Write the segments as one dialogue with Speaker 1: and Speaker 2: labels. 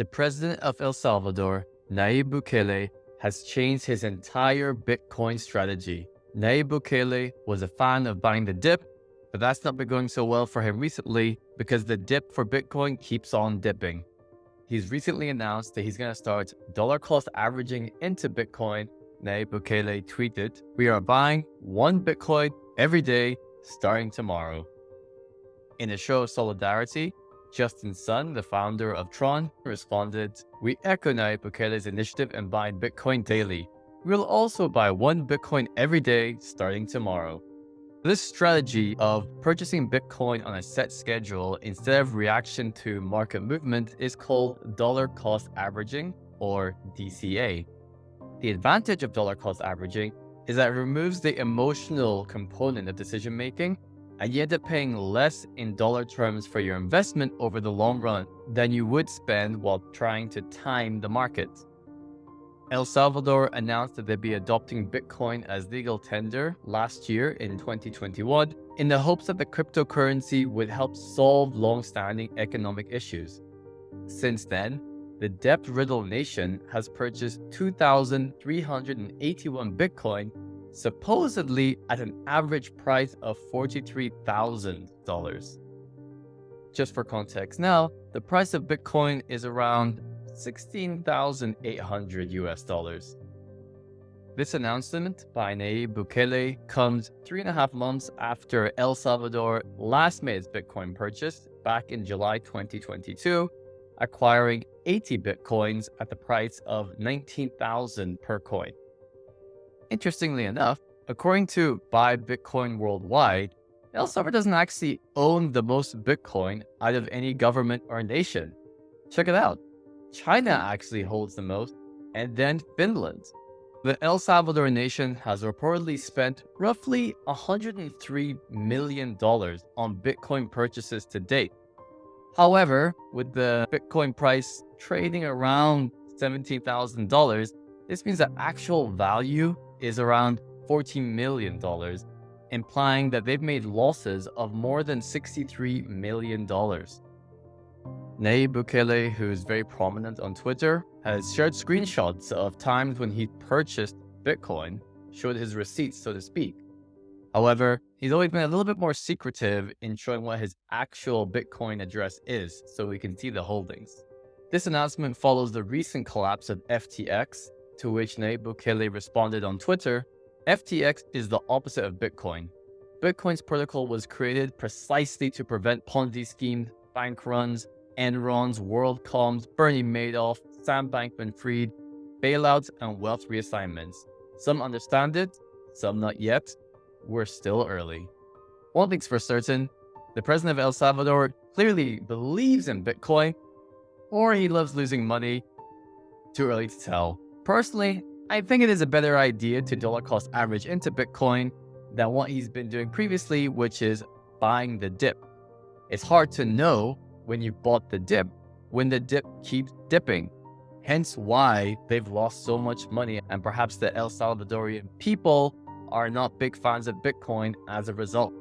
Speaker 1: The president of El Salvador, Nayib Bukele, has changed his entire Bitcoin strategy. Nayib Bukele was a fan of buying the dip, but that's not been going so well for him recently because the dip for Bitcoin keeps on dipping. He's recently announced that he's going to start dollar cost averaging into Bitcoin. Nayib Bukele tweeted, "We are buying one Bitcoin every day starting tomorrow." In a show of solidarity, Sun, the founder of Tron, responded, "We echo Nayib Bukele's initiative and buy Bitcoin daily. We'll also buy one Bitcoin every day starting tomorrow." This strategy of purchasing Bitcoin on a set schedule instead of reaction to market movement is called dollar cost averaging, or DCA. The advantage of dollar cost averaging is that it removes the emotional component of decision making, and you end up paying less in dollar terms for your investment over the long run than you would spend while trying to time the market. El Salvador announced that they'd be adopting Bitcoin as legal tender last year in 2021 in the hopes that the cryptocurrency would help solve long-standing economic issues. Since then, the debt-riddled nation has purchased 2,381 Bitcoin, supposedly at an average price of $43,000. Just for context now, the price of Bitcoin is around $16,800 US. This announcement by Nayib Bukele comes 3.5 months after El Salvador last made its Bitcoin purchase back in July 2022, acquiring 80 Bitcoins at the price of $19,000 per coin. Interestingly enough, according to Buy Bitcoin Worldwide, El Salvador doesn't actually own the most Bitcoin out of any government or nation. Check it out. China actually holds the most, and then Finland. The El Salvador nation has reportedly spent roughly $103 million on Bitcoin purchases to date. However, with the Bitcoin price trading around $17,000, this means that actual value is around $14 million, implying that they've made losses of more than $63 million. Nayib Bukele, who is very prominent on Twitter, has shared screenshots of times when he purchased Bitcoin, showed his receipts, so to speak. However, he's always been a little bit more secretive in showing what his actual Bitcoin address is, so we can see the holdings. This announcement follows the recent collapse of FTX, to which Nayib Bukele responded on Twitter, "FTX is the opposite of Bitcoin. Bitcoin's protocol was created precisely to prevent Ponzi schemes, bank runs, Enron's, WorldCom's, Bernie Madoff, Sam Bankman-Fried, bailouts, and wealth reassignments. Some understand it, some not yet. We're still early." One thing's for certain, the president of El Salvador clearly believes in Bitcoin, or he loves losing money. Too early to tell. Personally, I think it is a better idea to dollar cost average into Bitcoin than what he's been doing previously, which is buying the dip. It's hard to know when you bought the dip when the dip keeps dipping. Hence why they've lost so much money, and perhaps the El Salvadorian people are not big fans of Bitcoin as a result.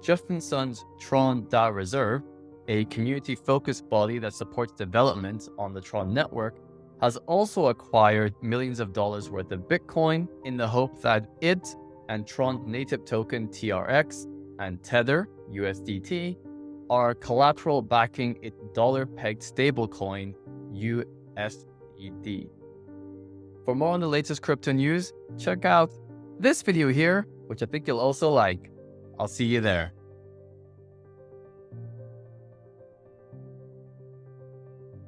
Speaker 1: Sun's Tron Reserve, a community-focused body that supports development on the Tron network, has also acquired millions of dollars worth of Bitcoin in the hope that it and Tron's native token TRX and Tether USDT are collateral backing its dollar-pegged stablecoin USDT. For more on the latest crypto news, check out this video here, which I think you'll also like. I'll see you there.